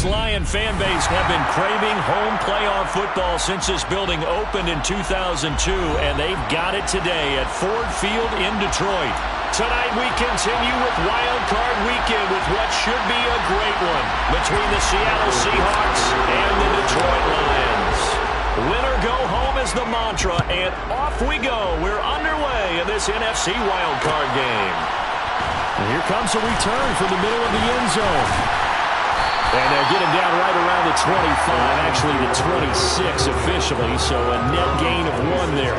This Lion fan base have been craving home playoff football since this building opened in 2002, and they've got it today at Ford Field in Detroit. Tonight we continue with Wild Card Weekend with what should be a great one between the Seattle Seahawks and the Detroit Lions. Win or go home is the mantra, and off we go. We're underway in this NFC Wild Card game. And here comes a return from the middle of the end zone. And they'll get him down right around the 25, actually the 26 officially, so a net gain of 1 there.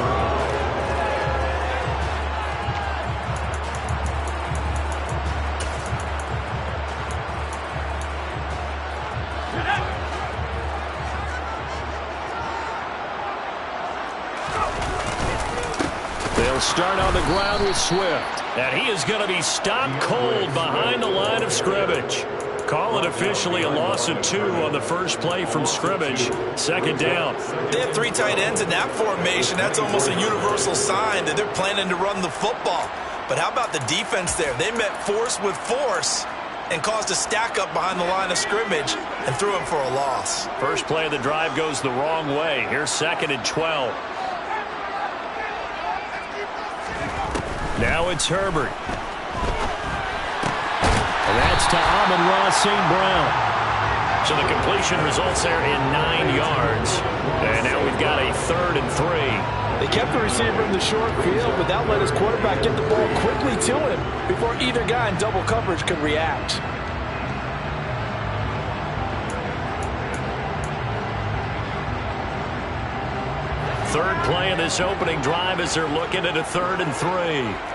They'll start on the ground with Swift. And he is going to be stopped cold behind the line of scrimmage. Call it officially a loss of 2 on the first play from scrimmage. Second down. They have 3 tight ends in that formation. That's almost a universal sign that they're planning to run the football. But how about the defense there? They met force with force and caused a stack up behind the line of scrimmage and threw him for a loss. First play of the drive goes the wrong way. Here's 2nd and 12. Now it's Herbert. And that's to Amon-Ra St. Brown. So the completion results there in 9 yards. And now we've got a 3rd and 3. They kept the receiver in the short field, but that let his quarterback get the ball quickly to him before either guy in double coverage could react. Third play of this opening drive as they're looking at a 3rd and 3.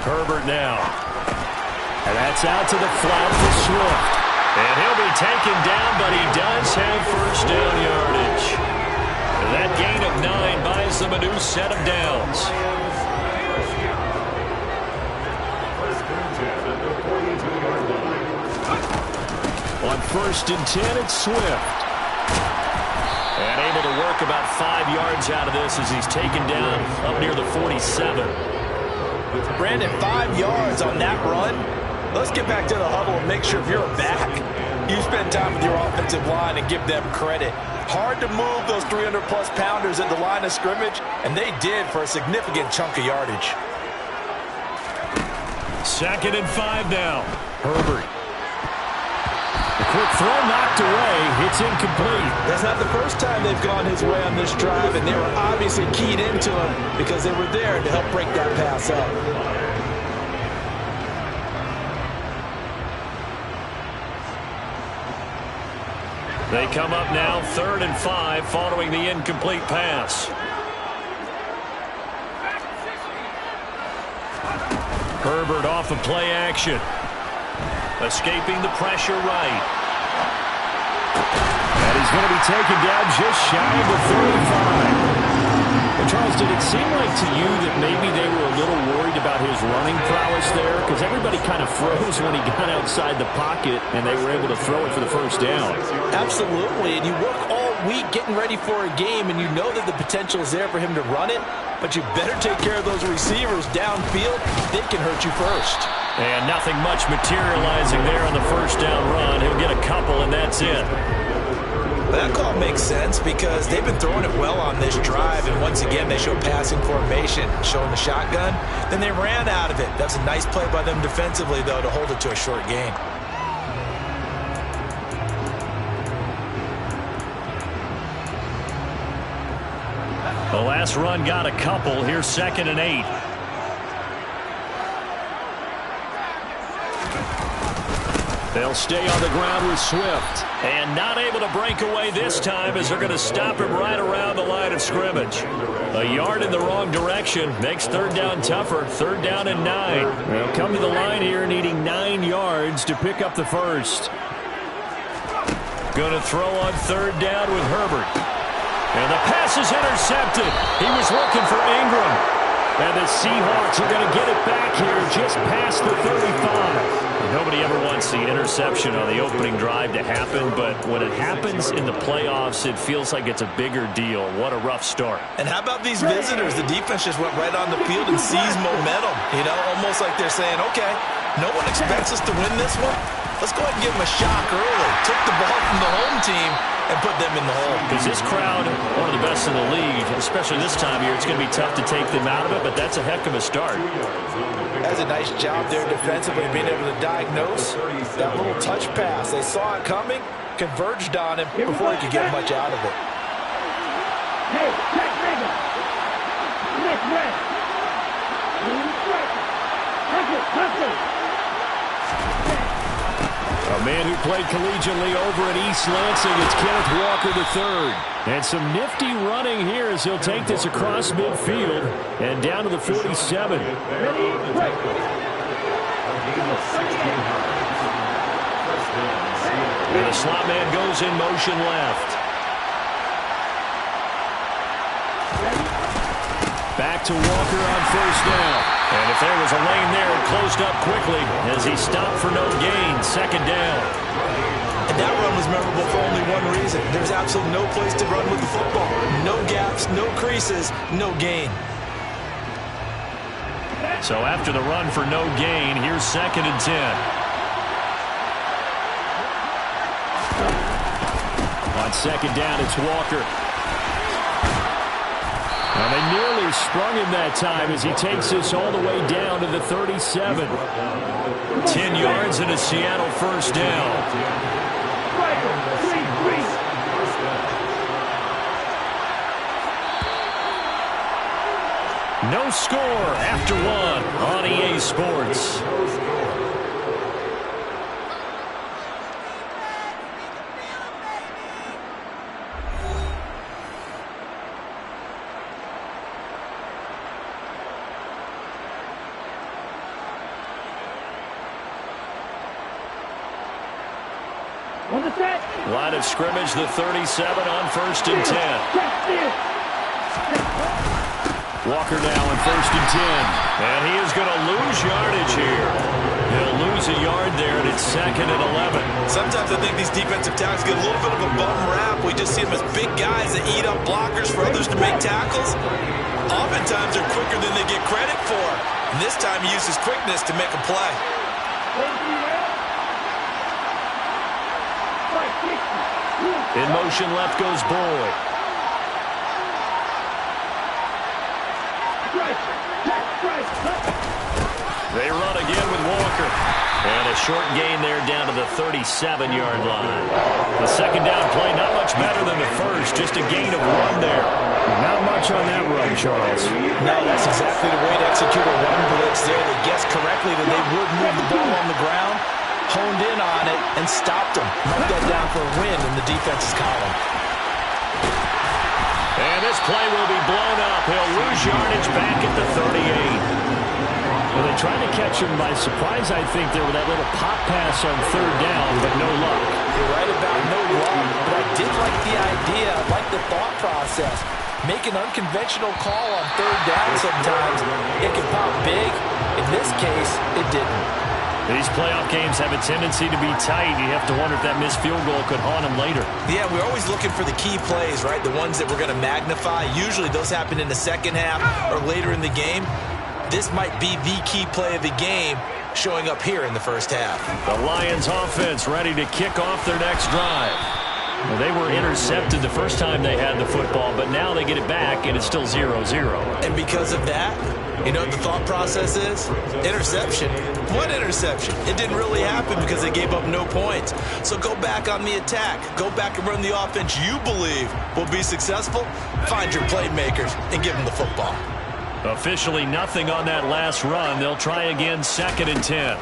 Herbert now. And that's out to the flat for Swift. And he'll be taken down, but he does have first down yardage. And that gain of 9 buys them a new set of downs. On 1st and 10, it's Swift. And able to work about 5 yards out of this as he's taken down up near the 47. Brandon, 5 yards on that run. Let's get back to the huddle and make sure if you're a back, you spend time with your offensive line and give them credit. Hard to move those 300-plus pounders at the line of scrimmage, and they did for a significant chunk of yardage. 2nd and 5 now. Herbert. The quick throw knocked away. It's incomplete. That's not the first time they've gone his way on this drive, and they were obviously keyed into him because they were there to help break that pass up. They come up now 3rd and 5 following the incomplete pass. Herbert off of play action. Escaping the pressure right. And he's going to be taken down just shy of the 35. And Charles, did it seem like to you that maybe they were a little worried about his running prowess there? Because everybody kind of froze when he got outside the pocket, and they were able to throw it for the first down. Absolutely, and you work all week getting ready for a game, and you know that the potential is there for him to run it, but you better take care of those receivers downfield. They can hurt you first. And nothing much materializing there on the first down run. He'll get a couple, and that's it. That call makes sense because they've been throwing it well on this drive, and once again they show passing formation, showing the shotgun. Then they ran out of it. That's a nice play by them defensively, though, to hold it to a short gain. The last run got a couple. Here's 2nd and 8. They'll stay on the ground with Swift. And not able to break away this time as they're going to stop him right around the line of scrimmage. A yard in the wrong direction makes 3rd down tougher. 3rd down and 9. They'll come to the line here needing 9 yards to pick up the first. Going to throw on 3rd down with Herbert. And the pass is intercepted. He was looking for Ingram. And the Seahawks are going to get it back here just past the 35. Nobody ever wants the interception on the opening drive to happen, but when it happens in the playoffs, it feels like it's a bigger deal. What a rough start. And how about these visitors? The defense just went right on the field and seized momentum. You know, almost like they're saying, okay, no one expects us to win this one. Let's go ahead and give them a shock early. Took the ball from the home team and put them in the hole. Because this crowd, one of the best in the league, especially this time of year, it's going to be tough to take them out of it, but that's a heck of a start. That's a nice job there defensively, being able to diagnose that little touch pass. They saw it coming, converged on him before he could get much out of it. A man who played collegiately over at East Lansing, it's Kenneth Walker III. And some nifty running here as he'll take this across midfield and down to the 47. And the slot man goes in motion left. Back to Walker on first down. And if there was a lane there, it closed up quickly as he stopped for no gain. Second down. And that run was memorable for only one reason. There's absolutely no place to run with the football. No gaps, no creases, no gain. So after the run for no gain, here's 2nd and 10. On second down, it's Walker. Well, they nearly sprung him that time as he takes this all the way down to the 37. 10 yards and a Seattle first down. No score after one on EA Sports. Line of scrimmage, the 37 on 1st and 10. Walker now on 1st and 10. And he is going to lose yardage here. He'll lose a yard there, and it's 2nd and 11. Sometimes I think these defensive tackles get a little bit of a bum rap. We just see them as big guys that eat up blockers for others to make tackles. Oftentimes they're quicker than they get credit for. And this time he uses quickness to make a play. In motion left goes Boyd. They run again with Walker. And a short gain there down to the 37-yard line. The second down play, not much better than the first, just a gain of 1 there. Not much on that run, Charles. No, that's exactly the way to execute a run blitz there. They guessed correctly that they would move the ball on the ground, honed in on it, and stopped them. Marked that down for a win in the defense's column. And this play will be blown up. He'll lose yardage back at the 38. Well, they tried to catch him by surprise, I think, there with that little pop pass on 3rd down, but no luck. You're right about no luck, but I did like the idea. I like the thought process. Make an unconventional call on 3rd down sometimes. It can pop big. In this case, it didn't. These playoff games have a tendency to be tight. You have to wonder if that missed field goal could haunt him later. Yeah, we're always looking for the key plays, right? The ones that we're going to magnify. Usually those happen in the second half or later in the game. This might be the key play of the game showing up here in the first half. The Lions offense ready to kick off their next drive. Well, they were intercepted the first time they had the football, but now they get it back, and it's still 0-0. And because of that, you know what the thought process is? Interception. What interception? It didn't really happen because they gave up no points. So go back on the attack. Go back and run the offense you believe will be successful. Find your playmakers and give them the football. Officially nothing on that last run. They'll try again, 2nd and 10.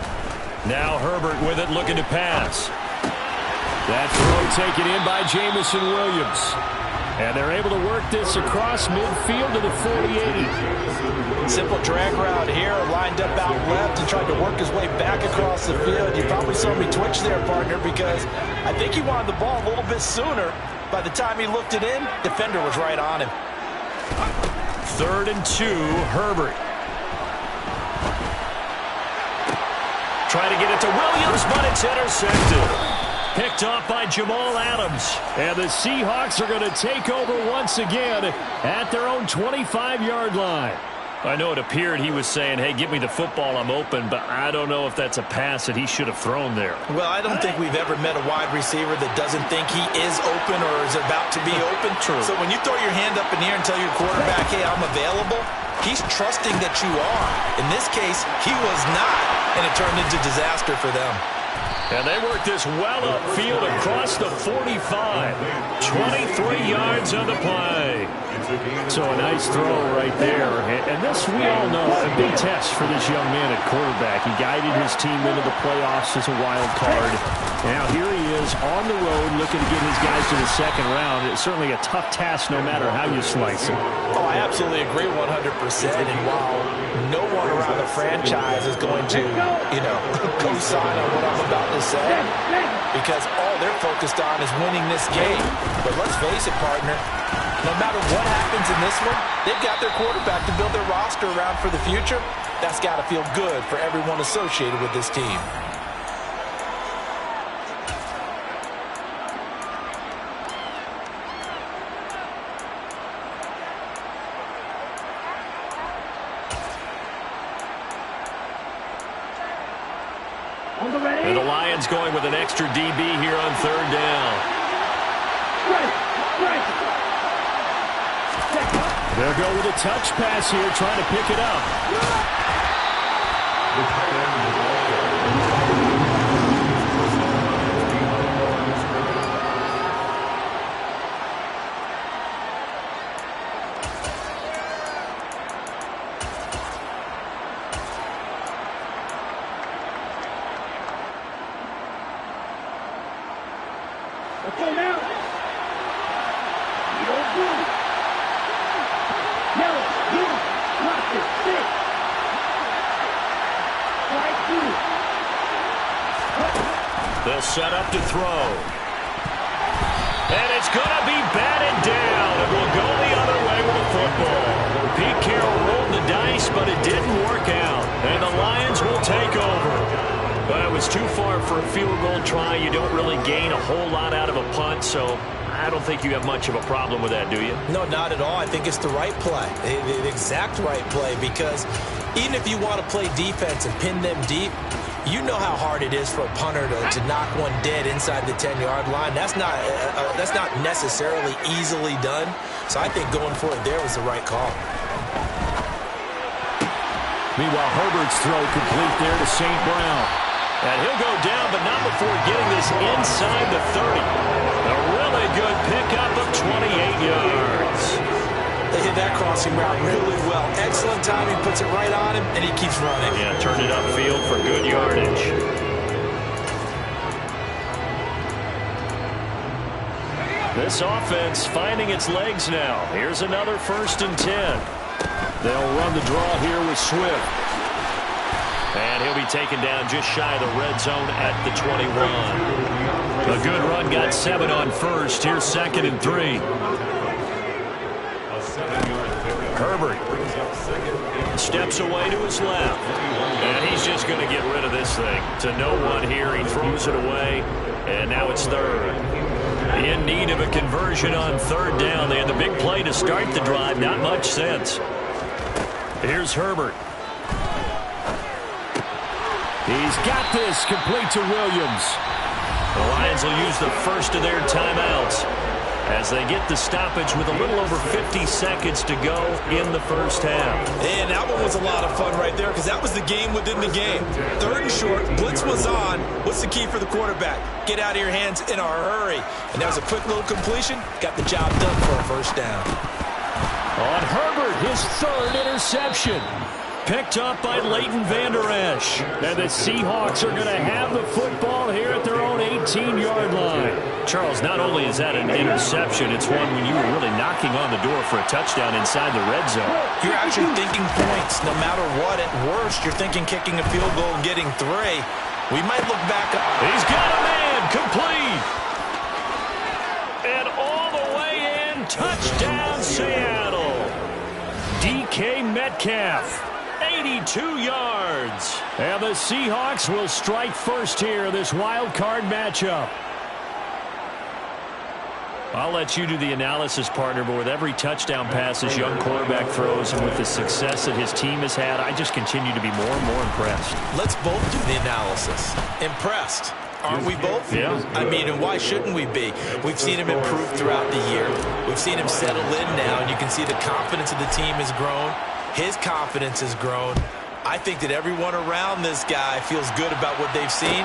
Now Herbert with it, looking to pass. That throw taken in by Jamison Williams. And they're able to work this across midfield to the 48. Simple drag route here, lined up out left and tried to work his way back across the field. You probably saw me twitch there, partner, because I think he wanted the ball a little bit sooner. By the time he looked it in, defender was right on him. 3rd and 2, Herbert. Trying try to get it to Williams, but it's intercepted. Picked off by Jamal Adams. And the Seahawks are going to take over once again at their own 25-yard line. I know it appeared he was saying, hey, give me the football, I'm open, but I don't know if that's a pass that he should have thrown there. Well, I don't think we've ever met a wide receiver that doesn't think he is open or is about to be open. True. So when you throw your hand up in the air and tell your quarterback, hey, I'm available, he's trusting that you are. In this case, he was not, and it turned into disaster for them. And they work this well upfield across the 45. 23 yards on the play. So a nice throw right there. And this, we all know, a big test for this young man at quarterback. He guided his team into the playoffs as a wild card. Now here he is on the road looking to get his guys to the second round. It's certainly a tough task no matter how you slice it. Oh, I absolutely agree 100%. And while no one around the franchise is going to, co-sign on what I'm about to say, because all they're focused on is winning this game. But let's face it, partner, no matter what happens in this one, they've got their quarterback to build their roster around for the future. That's got to feel good for everyone associated with this team. And the Lions going with an extra DB here on third down. They'll go with a touch pass here, trying to pick it up. Okay, now. You don't do it. Yellow, blue, lock it, stick. Right through. They'll set up to throw. And it's going to be batted down. It will go the other way with the football. Pete Carroll rolled the dice, but it didn't work out. And the Lions will take over. But it was too far for a field goal try. You don't really gain a whole lot out of a punt, so I don't think you have much of a problem with that, do you? No, not at all. I think it's the right play, the exact right play, because even if you want to play defense and pin them deep, you know how hard it is for a punter to knock one dead inside the 10-yard line. That's not necessarily easily done. So I think going for it there was the right call. Meanwhile, Herbert's throw complete there to St. Brown. And he'll go down, but not before getting this inside the 30. A really good pickup of 28 yards. They hit that crossing route really well. Excellent time. He puts it right on him, and he keeps running. Yeah, turned it upfield for good yardage. This offense finding its legs now. Here's another 1st and 10. They'll run the draw here with Swift. And he'll be taken down just shy of the red zone at the 21. A good run, got 7 on first. Here's 2nd and 3. Herbert steps away to his left. And he's just going to get rid of this thing. To no one here, he throws it away. And now it's 3rd. In need of a conversion on 3rd down. They had the big play to start the drive. Not much sense. Here's Herbert. He's got this complete to Williams. The Lions will use the first of their timeouts as they get the stoppage with a little over 50 seconds to go in the first half. And that one was a lot of fun right there because that was the game within the game. 3rd and short, blitz was on. What's the key for the quarterback? Get out of your hands in a hurry. And that was a quick little completion. Got the job done for a 1st down. On Herbert, his 3rd interception. Picked up by Leighton Vander Esch. And the Seahawks are going to have the football here at their own 18-yard line. Charles, not only is that an interception, it's one when you were really knocking on the door for a touchdown inside the red zone. You're actually thinking points no matter what. At worst, you're thinking kicking a field goal and getting 3. We might look back up. He's got a man, complete. And all the way in, touchdown Seattle. DK Metcalf. 82 yards. And the Seahawks will strike first here, this wild card matchup. I'll let you do the analysis, partner, but with every touchdown pass this young quarterback throws and with the success that his team has had, I just continue to be more and more impressed. Let's both do the analysis. Impressed. Aren't we both? Yeah. I mean, and why shouldn't we be? We've seen him improve throughout the year. We've seen him settle in now, and you can see the confidence of the team has grown. His confidence has grown. I think that everyone around this guy feels good about what they've seen,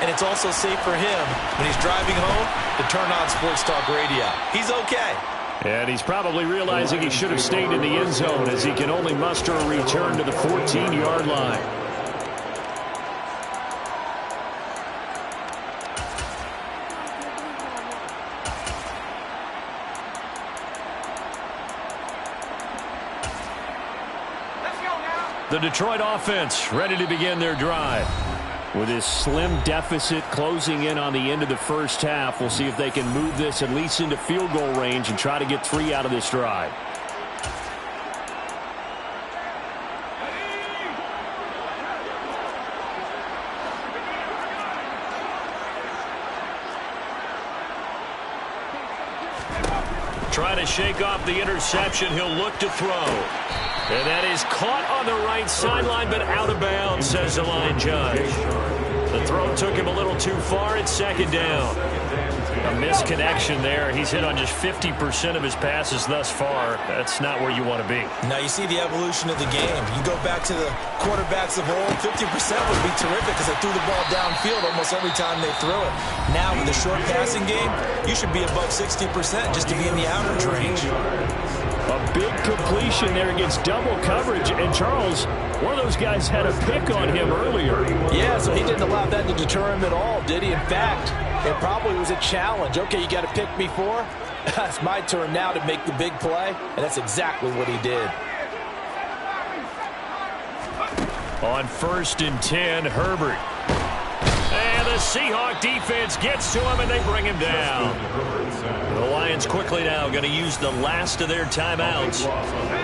and it's also safe for him when he's driving home to turn on Sports Talk Radio. He's okay. And he's probably realizing he should have stayed in the end zone as he can only muster a return to the 14-yard line. The Detroit offense ready to begin their drive. With this slim deficit closing in on the end of the first half, we'll see if they can move this at least into field goal range and try to get 3 out of this drive. Trying to shake off the interception. He'll look to throw. And that is caught on the right sideline, but out of bounds, says the line judge. The throw took him a little too far. It's second down. A misconnection there. He's hit on just 50% of his passes thus far. That's not where you want to be. Now you see the evolution of the game. You go back to the quarterbacks of old, 50% would be terrific because they threw the ball downfield almost every time they threw it. Now with the short passing game, you should be above 60% just to be in the average range. A big completion there against double coverage. And Charles, one of those guys had a pick on him earlier. Yeah, so he didn't allow that to deter him at all, did he? In fact, it probably was a challenge. Okay, you got to pick me for? It's my turn now to make the big play, and that's exactly what he did. On 1st and 10, Herbert. And the Seahawk defense gets to him, and they bring him down. The Lions quickly now going to use the last of their timeouts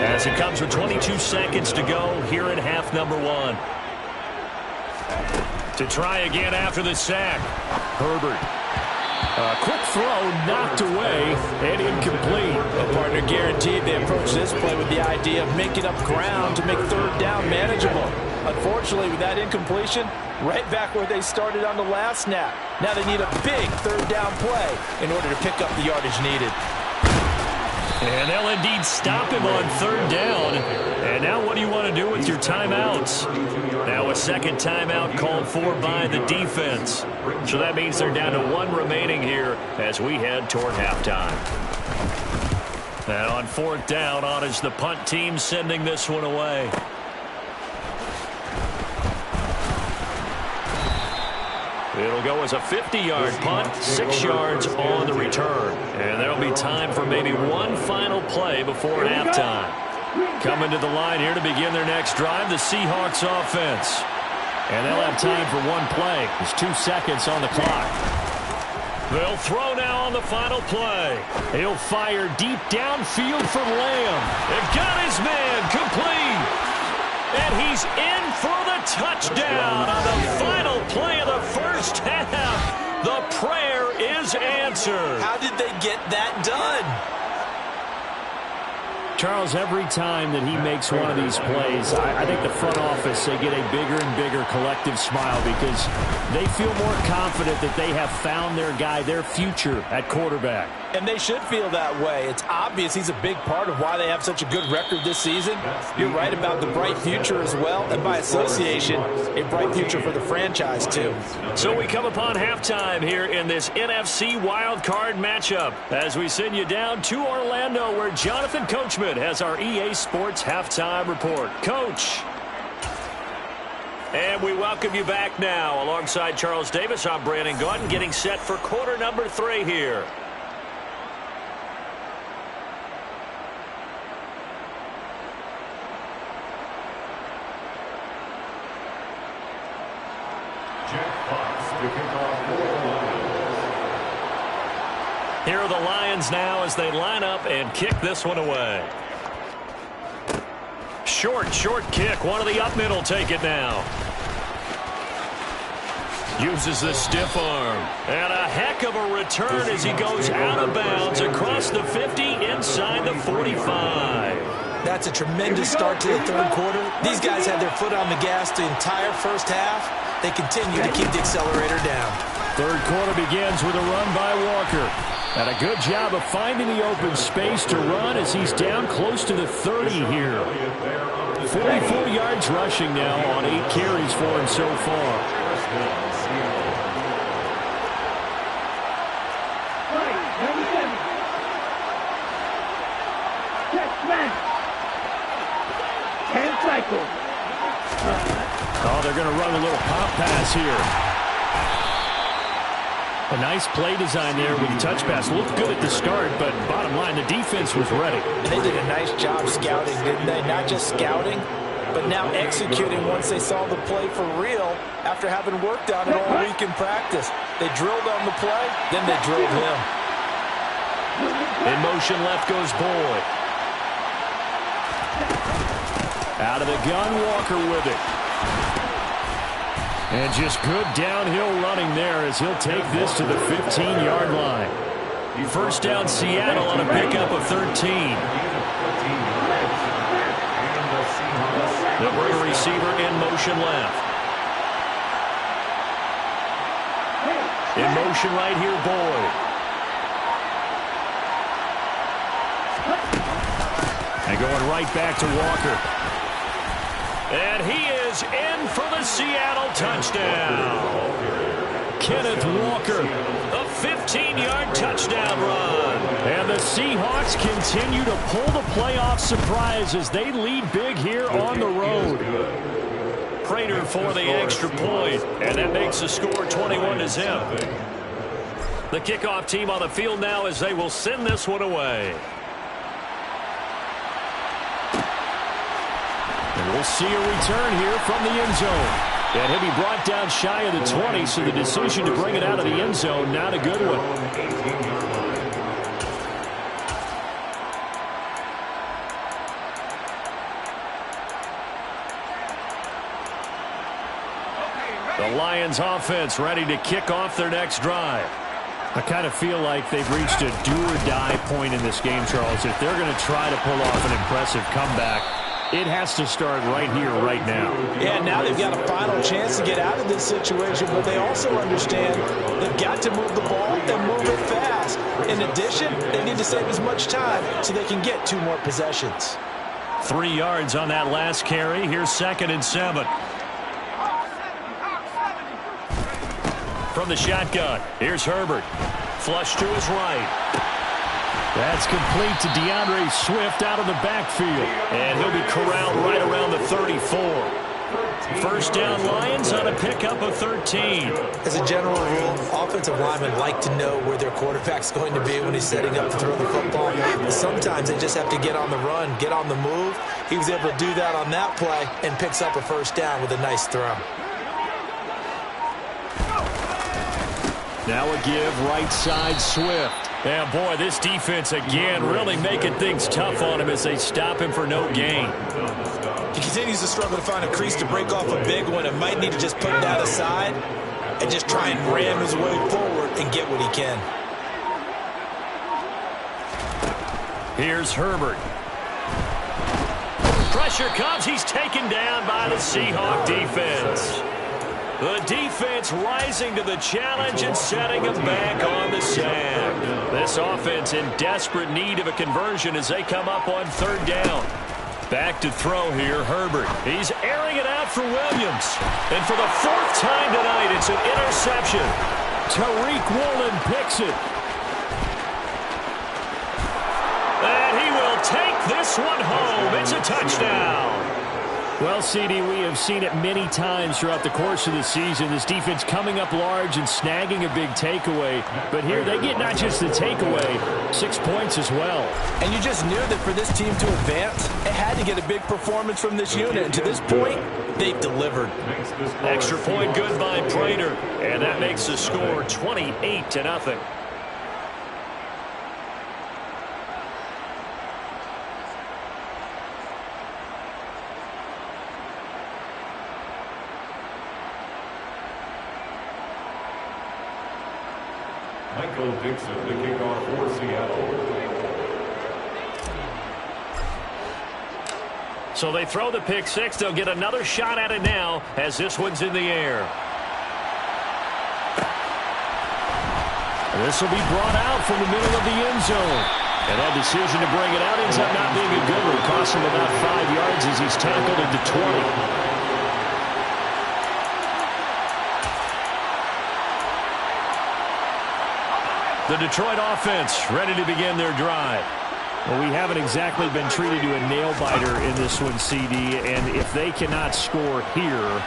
as it comes with 22 seconds to go here in half number 1. To try again after the sack. Herbert. A quick throw knocked away and incomplete. A partner guaranteed they approach this play with the idea of making up ground to make third down manageable. Unfortunately, with that incompletion, right back where they started on the last snap. Now they need a big third down play in order to pick up the yardage needed. And they'll indeed stop him on third down. And now what do you want to do with your timeouts? Now a second timeout called for by the defense. So that means they're down to 1 remaining here as we head toward halftime. And on 4th down, on is the punt team sending this one away. It'll go as a 50-yard punt, 6 yards on the return. And there'll be time for maybe one final play before halftime. Coming to the line here to begin their next drive, the Seahawks offense. And they'll have time for one play. There's 2 seconds on the clock. They'll throw now on the final play. He'll fire deep downfield for Lamb. They've got his man complete. And he's in for the touchdown on the final play of the first half. The prayer is answered. How did they get that done? Charles, every time that he makes one of these plays, I think the front office, they get a bigger and bigger collective smile because they feel more confident that they have found their guy, their future at quarterback. And they should feel that way. It's obvious he's a big part of why they have such a good record this season. You're right about the bright future as well, and by association, a bright future for the franchise too. So we come upon halftime here in this NFC wildcard matchup as we send you down to Orlando where Jonathan Coachman has our EA Sports halftime report. Coach. And we welcome you back now. Alongside Charles Davis, I'm Brandon Gaudin getting set for quarter number 3 here. Here are the Lions now as they line up and kick this one away. Short kick. One of the up middle take it now. Uses the stiff arm. And a heck of a return as he goes out of bounds across the 50 inside the 45. That's a tremendous start to the third quarter. These guys had their foot on the gas the entire first half. They continue to keep the accelerator down. Third quarter begins with a run by Walker. And a good job of finding the open space to run as he's down close to the 30 here. 44 yards rushing now on 8 carries for him so far. Oh, they're going to run a little pop pass here. A nice play design there with the touch pass. Looked good at the start, but bottom line, the defense was ready. They did a nice job scouting, didn't they? Not just scouting, but now executing once they saw the play for real after having worked on it all week in practice. They drilled on the play, then they drilled him. In motion left goes Boyd. Out of the gun, Walker with it. And just good downhill running there as he'll take this to the 15-yard line. First down Seattle on a pickup of 13. They'll bring a receiver in motion left. In motion right here, Boyd. And going right back to Walker. And he is in for the Seattle touchdown. Kenneth Walker, a 15-yard touchdown run. And the Seahawks continue to pull the playoff surprise as they lead big here on the road. Prater for the extra point, and that makes the score 21-0. The kickoff team on the field now as they will send this one away. And we'll see a return here from the end zone. And he'll be brought down shy of the 20, so the decision to bring it out of the end zone, not a good one. The Lions offense ready to kick off their next drive. I kind of feel like they've reached a do-or-die point in this game, Charles. If they're going to try to pull off an impressive comeback, it has to start right here, right now. Yeah, now they've got a final chance to get out of this situation, but they also understand they've got to move the ball and move it fast. In addition, they need to save as much time so they can get 2 more possessions. 3 yards on that last carry. Here's 2nd and 7. From the shotgun, here's Herbert. Flush to his right. That's complete to DeAndre Swift out of the backfield. And he'll be corralled right around the 34. First down Lions on a pickup of 13. As a general rule, offensive linemen like to know where their quarterback's going to be when he's setting up to throw the football. But sometimes they just have to get on the run, get on the move. He was able to do that on that play and picks up a first down with a nice throw. Now a give right side Swift. And boy, this defense again really making things tough on him as they stop him for no gain. He continues to struggle to find a crease to break off a big one and might need to just put that aside and just try and ram his way forward and get what he can. Here's Herbert. Pressure comes. He's taken down by the Seahawk defense. The defense rising to the challenge and setting him back on the sand. This offense in desperate need of a conversion as they come up on 3rd down. Back to throw here, Herbert. He's airing it out for Williams. And for the 4th time tonight, it's an interception. Tariq Woolen picks it. And he will take this one home. It's a touchdown. Well, CD, we have seen it many times throughout the course of the season. This defense coming up large and snagging a big takeaway. But here they get not just the takeaway, 6 points as well. And you just knew that for this team to advance, it had to get a big performance from this unit. And to this point, they've delivered. Extra point good by Prater. And that makes the score 28-0. Michael Dixon, the kickoff for Seattle. So they throw the pick six. They'll get another shot at it now as this one's in the air. This will be brought out from the middle of the end zone. And that decision to bring it out ends up not being a good one. Costs him about 5 yards as he's tackled into 20. The Detroit offense ready to begin their drive. Well, we haven't exactly been treated to a nail-biter in this one, CD, and if they cannot score here,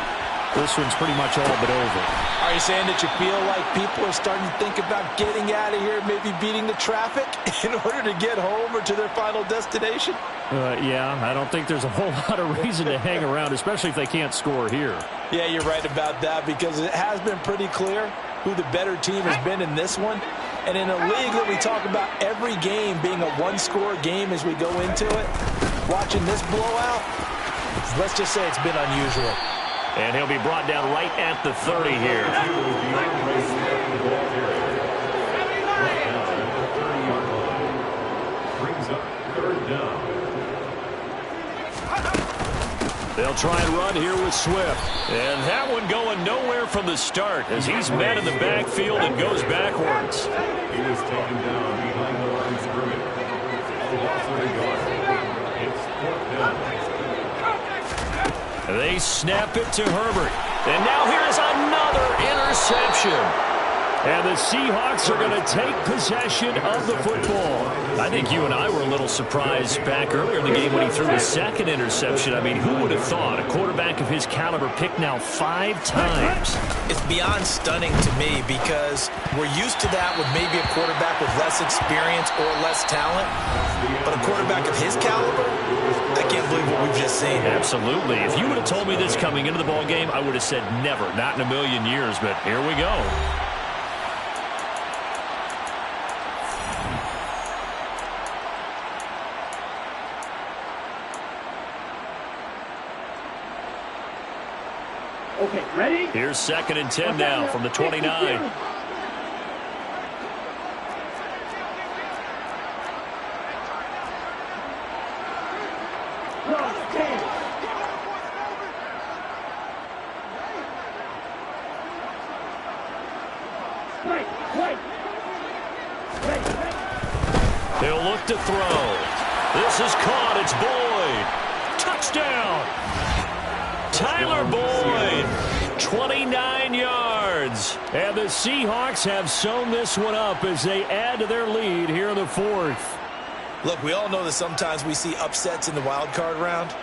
this one's pretty much all but over. Are you saying that you feel like people are starting to think about getting out of here, maybe beating the traffic in order to get home or to their final destination? Yeah, I don't think there's a whole lot of reason to hang around, especially if they can't score here. Yeah, you're right about that because it has been pretty clear who the better team has been in this one. And in a league that we talk about every game being a one-score game as we go into it, watching this blowout, let's just say it's been unusual. And he'll be brought down right at the 30 here. Brings up third down. They'll try and run here with Swift. And that one going nowhere from the start as he's met in the backfield and goes backwards. He was taken down behind the line of scrimmage. It's fourth down. They snap it to Herbert. And now here's another interception. And the Seahawks are going to take possession of the football. I think you and I were a little surprised back earlier in the game when he threw his second interception. I mean, who would have thought a quarterback of his caliber picked now 5 times? It's beyond stunning to me because we're used to that with maybe a quarterback with less experience or less talent. But a quarterback of his caliber, I can't believe what we've just seen. Absolutely. If you would have told me this coming into the ball game, I would have said never, not in a million years. But here we go. Okay, ready? Here's 2nd and 10 now from the 29. They'll look to throw. This is caught. It's Boyd. Touchdown. Tyler Boyd, 29 yards. And the Seahawks have sewn this one up as they add to their lead here in the 4th. Look, we all know that sometimes we see upsets in the wild card round.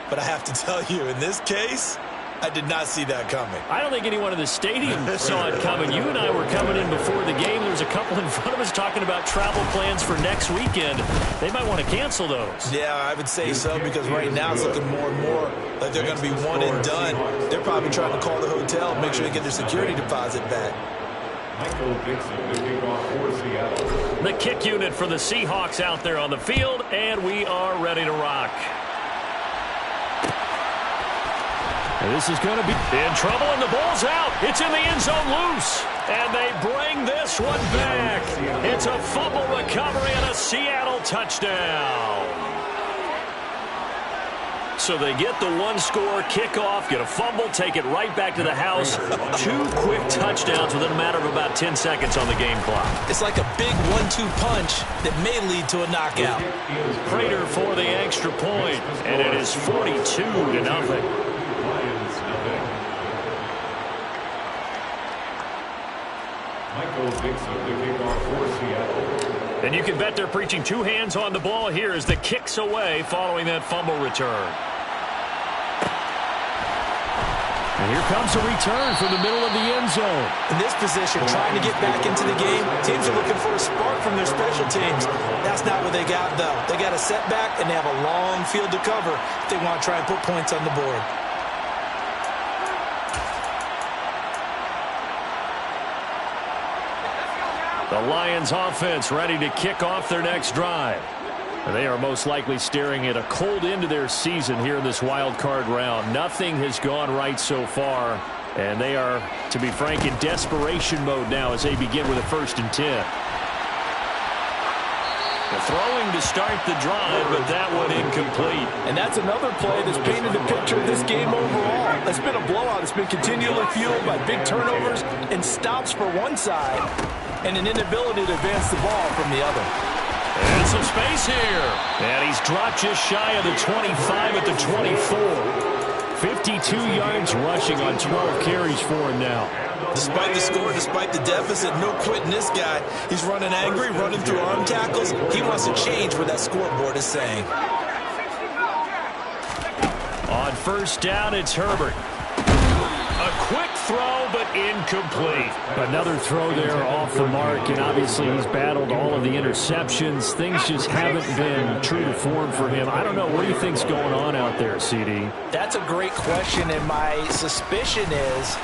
But I have to tell you, in this case, I did not see that coming. I don't think anyone in the stadium saw it coming. You and I were coming in before the game. There was a couple in front of us talking about travel plans for next weekend. They might want to cancel those. Yeah, I would say so because right now it's looking more and more like they're going to be one and done. They're probably trying to call the hotel and make sure they get their security deposit back. Michael Dixon, the kickoff for Seattle. The kick unit for the Seahawks out there on the field, and we are ready to rock. And this is going to be in trouble, and the ball's out. It's in the end zone loose. And they bring this one back. It's a fumble recovery and a Seattle touchdown. So they get the one-score kickoff, get a fumble, take it right back to the house. 2 quick touchdowns within a matter of about 10 seconds on the game clock. It's like a big 1-2 punch that may lead to a knockout. Prater for the extra point, and it is 42-0. Michael Dixon, the kickoff for Seattle. And you can bet they're preaching 2 hands on the ball here as the kick's away following that fumble return. And here comes a return from the middle of the end zone. In this position, trying to get back into the game, teams are looking for a spark from their special teams. That's not what they got, though. They got a setback, and they have a long field to cover if they want to try and put points on the board. The Lions offense ready to kick off their next drive. They are most likely staring at a cold end to their season here in this wild card round. Nothing has gone right so far. And they are, to be frank, in desperation mode now as they begin with a 1st and 10. The throwing to start the drive, but that one incomplete. And that's another play that's painted the picture of this game overall. It's been a blowout. It's been continually fueled by big turnovers and stops for one side and an inability to advance the ball from the other. And some space here. And he's dropped just shy of the 25 at the 24. 52 yards rushing on 12 carries for him now. Despite the score, despite the deficit, no quitting this guy. He's running angry, running through arm tackles. He wants to change what that scoreboard is saying. On 1st down, it's Herbert. A quick throw, but incomplete. Another throw there off the mark, and obviously he's battled all of the interceptions. Things just haven't been true to form for him. I don't know. What do you think's going on out there, CD? That's a great question, and my suspicion is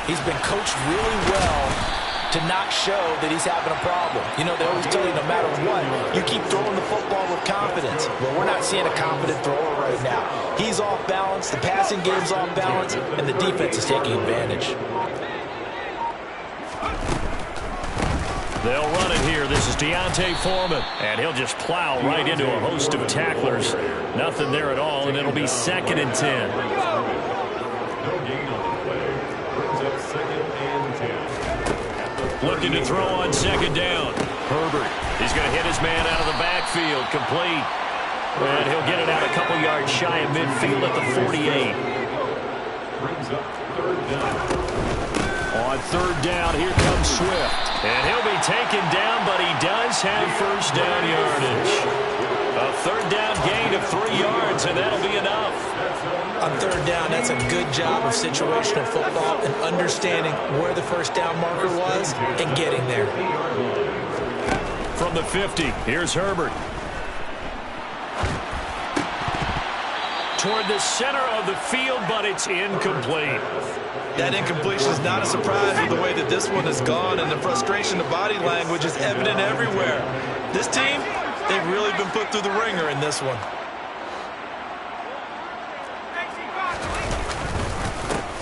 he's been coached really well to not show that he's having a problem. You know, they always tell you no matter what, you keep throwing the football with confidence. Well, we're not seeing a confident thrower right now. He's off balance, the passing game's off balance, and the defense is taking advantage. They'll run it here. This is Deontay Foreman, and he'll just plow right into a host of tacklers. Nothing there at all, and it'll be 2nd and 10. Looking to throw on 2nd down. Herbert. He's going to hit his man out of the backfield. Complete. And he'll get it out a couple yards shy of midfield at the 48. On 3rd down, here comes Swift. And he'll be taken down, but he does have 1st down yardage. A 3rd down gain of 3 yards, and that'll be enough. On 3rd down, that's a good job of situational football and understanding where the 1st down marker was and getting there. From the 50, here's Herbert. Toward the center of the field, but it's incomplete. That incompletion is not a surprise with the way that this one has gone, and the frustration, the body language is evident everywhere. This team, they've really been put through the ringer in this one.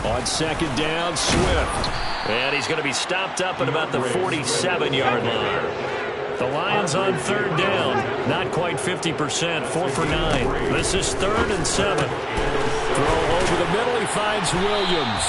On 2nd down, Swift. And he's going to be stopped up at about the 47-yard line. The Lions on 3rd down. Not quite 50%. 4 for 9. This is 3rd and 7. Throw over the middle. He finds Williams.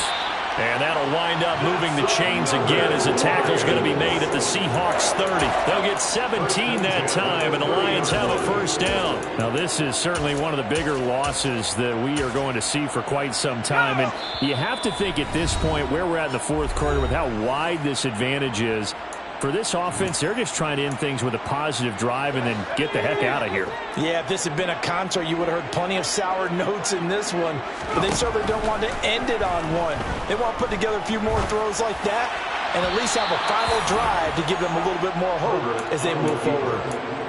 And that'll wind up moving the chains again as a tackle's going to be made at the Seahawks 30. They'll get 17 that time, and the Lions have a 1st down. Now, this is certainly one of the bigger losses that we are going to see for quite some time. And you have to think at this point where we're at in the 4th quarter with how wide this advantage is. For this offense, they're just trying to end things with a positive drive and then get the heck out of here. Yeah, if this had been a concert, you would have heard plenty of sour notes in this one. But they certainly don't want to end it on one. They want to put together a few more throws like that and at least have a final drive to give them a little bit more hope as they move forward.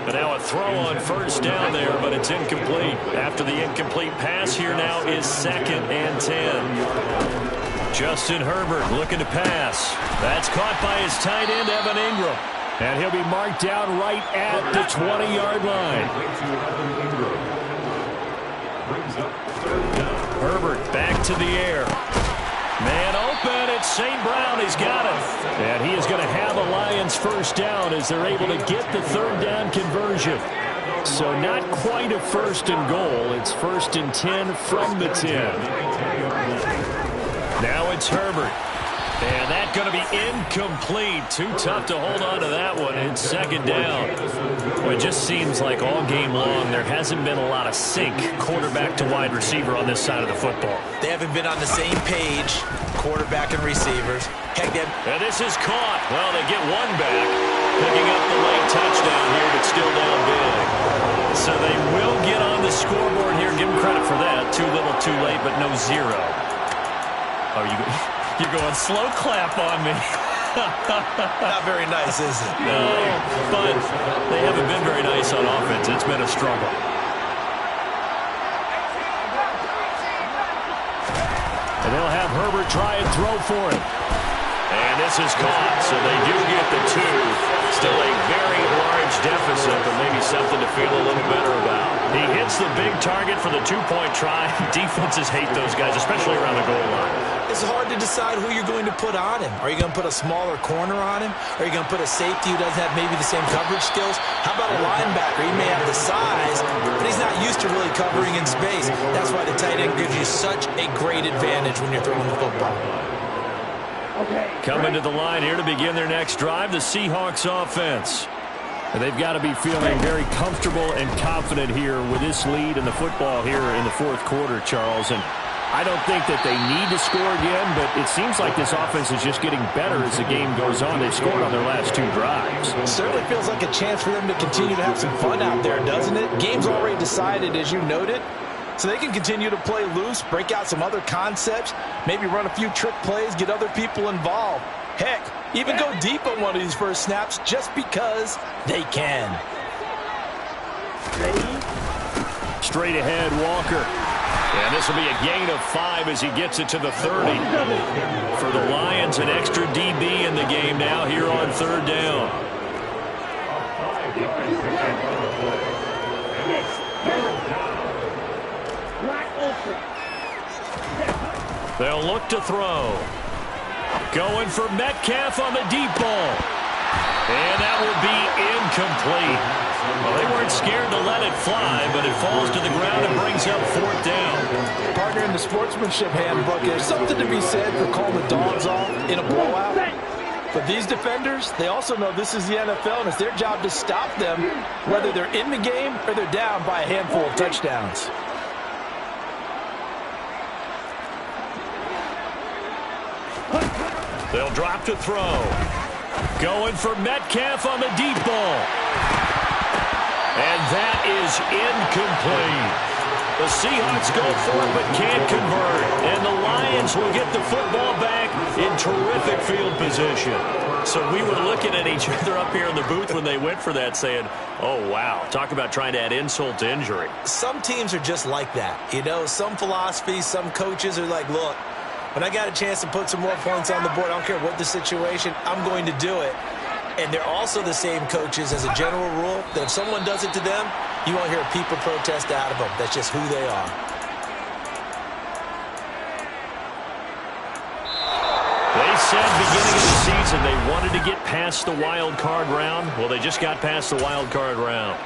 But now a throw on 1st down there, but it's incomplete. After the incomplete pass, here now is 2nd and 10. Justin Herbert looking to pass. That's caught by his tight end, Evan Ingram. And he'll be marked down right at the 20-yard line. Herbert back to the air. Man open, it's St. Brown. He's got it. And he is going to have a Lions 1st down as they're able to get the 3rd down conversion. So not quite a 1st and goal. It's 1st and 10 from the 10. Now it's Herbert. And that's going to be incomplete. Too tough to hold on to that one. It's 2nd down. Well, it just seems like all game long there hasn't been a lot of sync quarterback to wide receiver on this side of the football. They haven't been on the same page, quarterback and receivers. Heck, and this is caught. Well, they get one back, picking up the late touchdown here, but still down big. So they will get on the scoreboard here. Give them credit for that. Too little, too late, but no 0. Oh, you're going slow clap on me. Not very nice, is it? No, but they haven't been very nice on offense. It's been a struggle. And they'll have Herbert try and throw for it. And this is caught, so they do get the 2. Still a very large deficit, but maybe something to feel a little better about. He hits the big target for the two-point try. Defenses hate those guys, especially around the goal line. It's hard to decide who you're going to put on him. Are you going to put a smaller corner on him? Are you going to put a safety who doesn't have maybe the same coverage skills? How about a linebacker? He may have the size, but he's not used to really covering in space. That's why the tight end gives you such a great advantage when you're throwing the football. Coming to the line here to begin their next drive, the Seahawks offense. And they've got to be feeling very comfortable and confident here with this lead in the football here in the fourth quarter, Charles. And I don't think that they need to score again, but it seems like this offense is just getting better as the game goes on. They've scored on their last two drives. It certainly feels like a chance for them to continue to have some fun out there, doesn't it? Game's already decided, as you noted, so they can continue to play loose, break out some other concepts, maybe run a few trick plays, get other people involved. Heck, even go deep on one of these first snaps just because they can. Straight ahead, Walker. And this will be a gain of 5 as he gets it to the 30. For the Lions, an extra DB in the game now here on third down. They'll look to throw. Going for Metcalf on the deep ball. And that will be incomplete. Well, they weren't scared to let it fly, but it falls to the ground and brings up fourth down. Partner, in the sportsmanship handbook, there's something to be said for calling the dogs off in a blowout. But these defenders, they also know this is the NFL, and it's their job to stop them, whether they're in the game or they're down by a handful of touchdowns. They'll drop to throw. Going for Metcalf on the deep ball. And that is incomplete. The Seahawks go for it but can't convert. And the Lions will get the football back in terrific field position. So we were looking at each other up here in the booth when they went for that saying, oh, wow, talk about trying to add insult to injury. Some teams are just like that. You know, some philosophies, some coaches are like, look, when I got a chance to put some more points on the board, I don't care what the situation, I'm going to do it. And they're also the same coaches as a general rule that if someone does it to them, you won't hear a peep or protest out of them. That's just who they are. They said beginning of the season they wanted to get past the wild card round. Well, they just got past the wild card round.